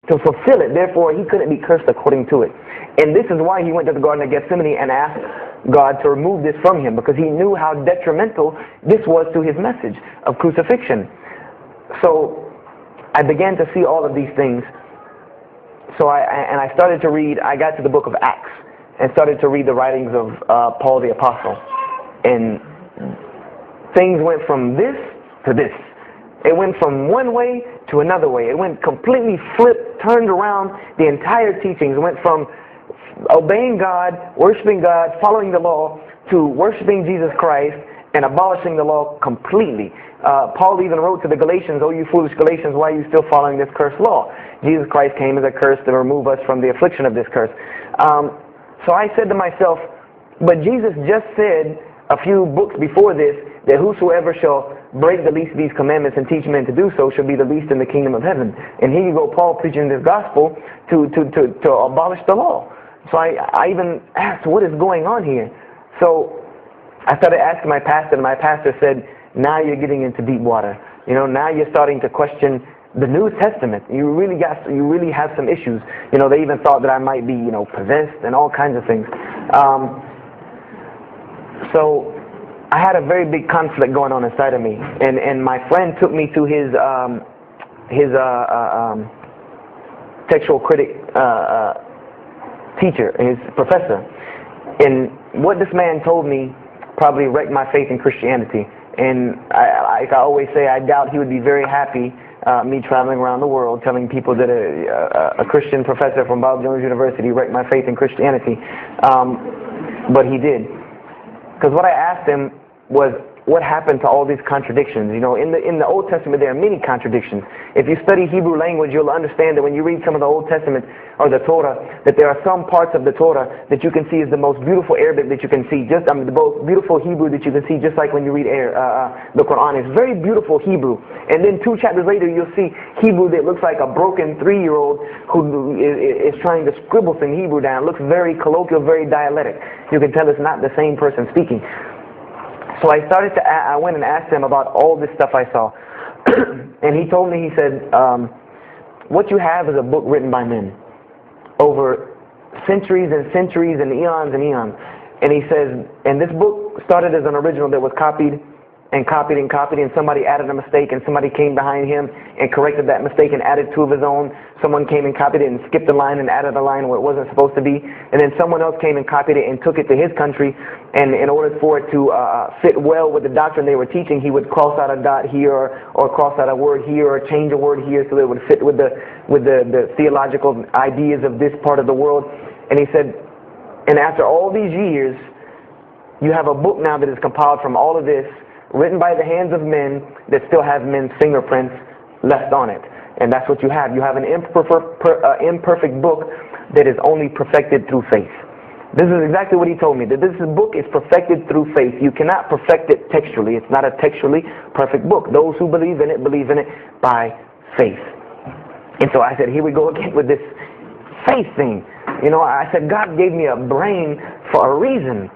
to fulfill it. Therefore, he couldn't be cursed according to it. And this is why he went to the Garden of Gethsemane and asked God to remove this from him, because he knew how detrimental this was to his message of crucifixion. So I began to see all of these things. So I started to read. I got to the book of Acts and started to read the writings of Paul the Apostle. And things went from this to this. It went from one way to another way. It went completely flipped, turned around. The entire teachings went from obeying God, worshiping God, following the law, to worshiping Jesus Christ and abolishing the law completely. Paul even wrote to the Galatians, "Oh, you foolish Galatians, why are you still following this cursed law?" Jesus Christ came as a curse to remove us from the affliction of this curse. So I said to myself, but Jesus just said a few books before this that whosoever shall break the least of these commandments and teach men to do so shall be the least in the kingdom of heaven. And here you go, Paul preaching this gospel to abolish the law. So I even asked, what is going on here? So I started asking my pastor, and my pastor said, now you're getting into deep water. You know, now you're starting to question the New Testament. You really have some issues. You know, they even thought that I might be, you know, possessed and all kinds of things. So I had a very big conflict going on inside of me, and my friend took me to his textual critic teacher, his professor, and what this man told me probably wrecked my faith in Christianity. And like I always say, I doubt he would be very happy me traveling around the world telling people that a Christian professor from Bob Jones University wrecked my faith in Christianity, but he did. Because what I asked him was, what happened to all these contradictions? You know, in the Old Testament there are many contradictions. If you study Hebrew language, you'll understand that when you read some of the Old Testament or the Torah, that there are some parts of the Torah that you can see is the most beautiful Arabic that you can see, the most beautiful Hebrew that you can see, just like when you read the Quran. It's very beautiful Hebrew. And then 2 chapters later, you'll see Hebrew that looks like a broken 3-year-old who is trying to scribble some Hebrew down. It looks very colloquial, very dialectic. You can tell it's not the same person speaking. So I went and asked him about all this stuff I saw. And he told me, he said, what you have is a book written by men over centuries and centuries and eons and eons. And he says, and this book started as an original that was copied and copied and copied, and somebody added a mistake, and somebody came behind him and corrected that mistake and added 2 of his own. Someone came and copied it and skipped a line and added a line where it wasn't supposed to be. And then someone else came and copied it and took it to his country, and in order for it to fit well with the doctrine they were teaching, he would cross out a dot here or cross out a word here or change a word here so that it would fit with the theological ideas of this part of the world. And he said, and after all these years, you have a book now that is compiled from all of this, written by the hands of men that still have men's fingerprints left on it. And that's what you have. You have an imperfect book that is only perfected through faith. This is exactly what he told me, that this book is perfected through faith. You cannot perfect it textually. It's not a textually perfect book. Those who believe in it by faith. And so I said, here we go again with this faith thing. You know, I said, God gave me a brain for a reason.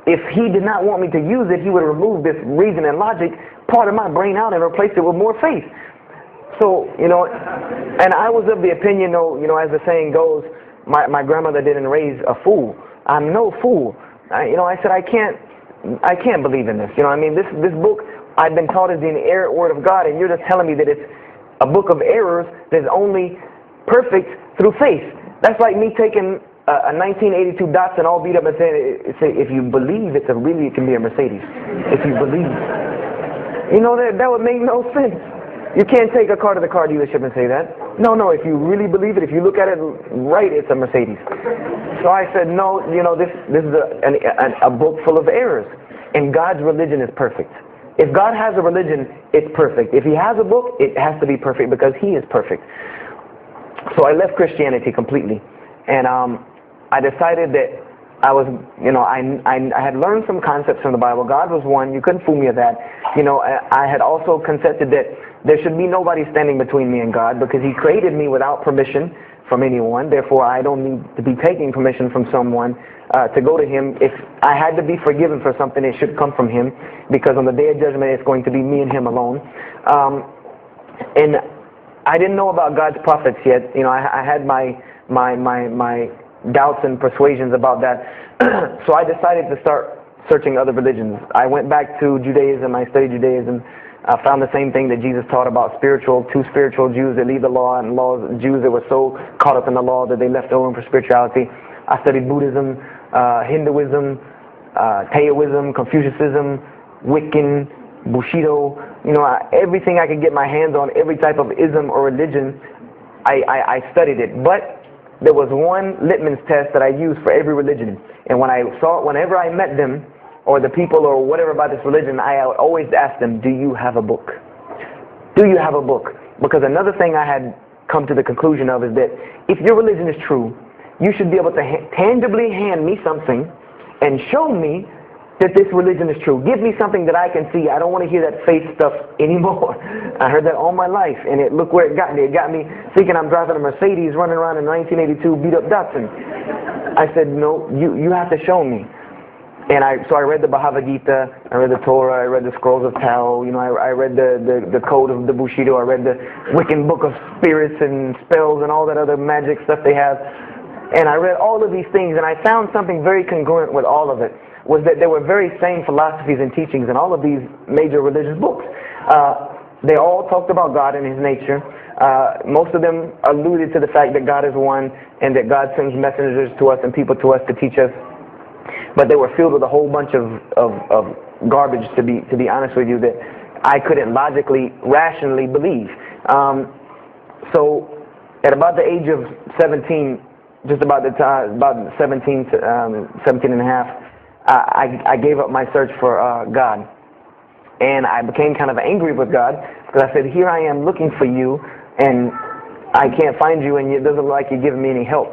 If he did not want me to use it, he would remove this reason and logic part of my brain out and replace it with more faith. So, you know, and I was of the opinion, you know, as the saying goes, my grandmother didn't raise a fool. I'm no fool. I said, I can't believe in this. You know, I mean, this book I've been taught is the inerrant word of God, and you're just telling me that it's a book of errors that's only perfect through faith. That's like me taking a 1982 Datsun all beat up and say, if you believe it can be a Mercedes. If you believe. You know, that would make no sense. You can't take a car to the car dealership and say that. No, if you really believe it, if you look at it right, it's a Mercedes. So I said, no, you know, this is a book full of errors. And God's religion is perfect. If God has a religion, it's perfect. If he has a book, it has to be perfect because he is perfect. So I left Christianity completely. And I decided that I was, you know, I had learned some concepts from the Bible. God was one. You couldn't fool me of that. You know, I had also consented that there should be nobody standing between me and God because he created me without permission from anyone. Therefore, I don't need to be taking permission from someone to go to him. If I had to be forgiven for something, it should come from him because on the day of judgment, it's going to be me and him alone. And I didn't know about God's prophets yet. You know, I had my doubts and persuasions about that. So I decided to start searching other religions. I went back to Judaism. I studied Judaism. I found the same thing that Jesus taught about two spiritual Jews that leave the law, and Jews that were so caught up in the law that they left no room for spirituality. I studied Buddhism, Hinduism, Taoism, Confucianism, Wiccan, Bushido. You know, everything I could get my hands on, every type of ism or religion, I studied it. But there was one litmus test that I used for every religion. And whenever I met them, or the people or whatever about this religion, I would always ask them, do you have a book? Do you have a book? Because another thing I had come to the conclusion of is that if your religion is true, you should be able to tangibly hand me something and show me that this religion is true. Give me something that I can see. I don't want to hear that faith stuff anymore. I heard that all my life, and look where it got me. It got me thinking I'm driving a Mercedes running around in 1982 beat-up Datsun. I said, no, you have to show me. And so I read the Bhagavad Gita, I read the Torah, I read the Scrolls of Tao, you know, I read the Code of the Bushido, I read the Wiccan Book of Spirits and Spells and all that other magic stuff they have. And I read all of these things, and I found something very congruent with all of it, was that there were very same philosophies and teachings in all of these major religious books. They all talked about God and His nature. Most of them alluded to the fact that God is one, and that God sends messengers to us and people to us to teach us. But they were filled with a whole bunch of garbage, to be honest with you, that I couldn't logically, rationally believe. So at about the age of 17, just about the time, about 17 and a half, I gave up my search for God. And I became kind of angry with God, because I said, here I am looking for you, and I can't find you, and it doesn't look like you're giving me any help.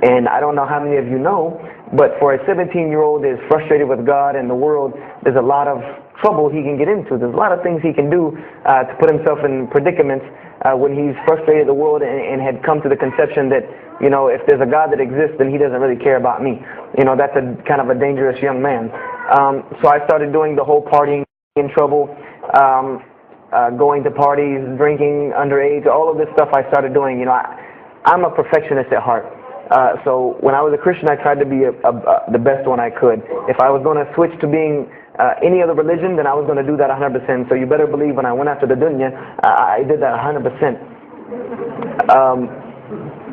And I don't know how many of you know, but for a 17-year-old that is frustrated with God and the world, there's a lot of trouble he can get into. There's a lot of things he can do to put himself in predicaments when he's frustrated the world and had come to the conception that, you know, if there's a God that exists, then He doesn't really care about me. You know, that's a kind of a dangerous young man. So I started doing the whole partying in trouble, going to parties, drinking underage, all of this stuff I started doing. You know, I'm a perfectionist at heart. So when I was a Christian, I tried to be the best one I could. If I was going to switch to being any other religion, then I was going to do that 100%. So you better believe when I went after the dunya, I did that 100%.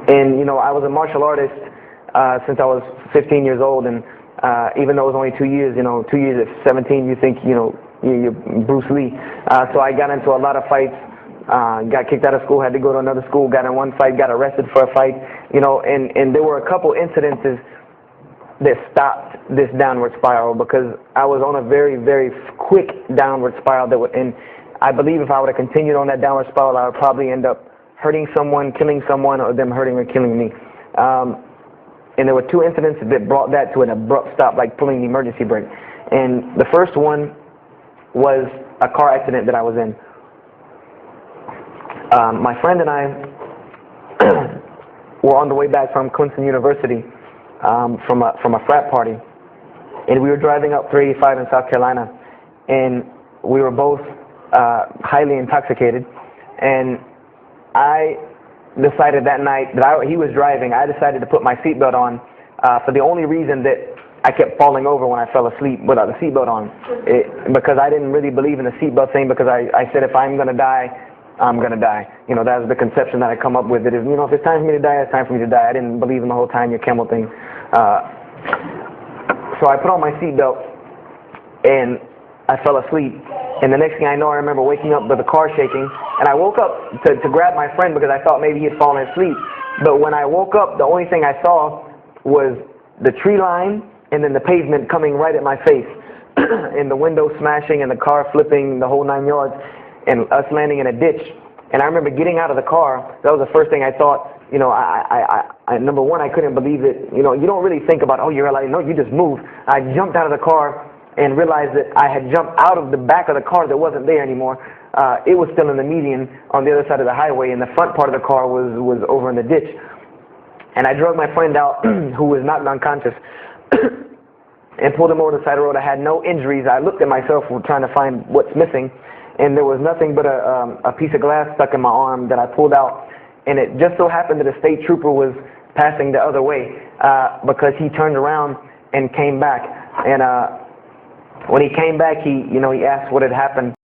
And, you know, I was a martial artist since I was 15 years old. And even though it was only 2 years, you know, 2 years at 17, you think, you know, you're Bruce Lee. So I got into a lot of fights. Got kicked out of school, had to go to another school, got in one fight, got arrested for a fight, you know, and there were a couple incidences that stopped this downward spiral, because I was on a very, very quick downward spiral and I believe if I would have continued on that downward spiral, I would probably end up hurting someone, killing someone, or them hurting or killing me. And there were two incidents that brought that to an abrupt stop, like pulling the emergency brake. And the first one was a car accident that I was in. My friend and I were on the way back from Clemson University from a frat party, and we were driving up 385 in South Carolina, and we were both highly intoxicated. And I decided that night that he was driving. I decided to put my seatbelt on for the only reason that I kept falling over when I fell asleep without the seatbelt on, because I didn't really believe in the seatbelt thing, because I said if I'm going to die, I'm going to die. You know, that was the conception that I come up with. That if, you know, if it's time for me to die, it's time for me to die. I didn't believe in the whole time your camel thing. So I put on my seatbelt, and I fell asleep. And the next thing I know, I remember waking up with the car shaking. And I woke up to grab my friend because I thought maybe he had fallen asleep. But when I woke up, the only thing I saw was the tree line and then the pavement coming right at my face. And the window smashing and the car flipping, the whole 9 yards. And us landing in a ditch. And I remember getting out of the car. That was the first thing I thought. You know, I number one, I couldn't believe it. You know, you don't really think about, oh, you're alive. No, you just moved. I jumped out of the car and realized that I had jumped out of the back of the car that wasn't there anymore. It was still in the median on the other side of the highway, and the front part of the car was over in the ditch. And I drug my friend out, who was knocked unconscious, and pulled him over the side of the road. I had no injuries. I looked at myself trying to find what's missing. and there was nothing but a piece of glass stuck in my arm that I pulled out, and it just so happened that a state trooper was passing the other way, because he turned around and came back, and when he came back, he asked what had happened.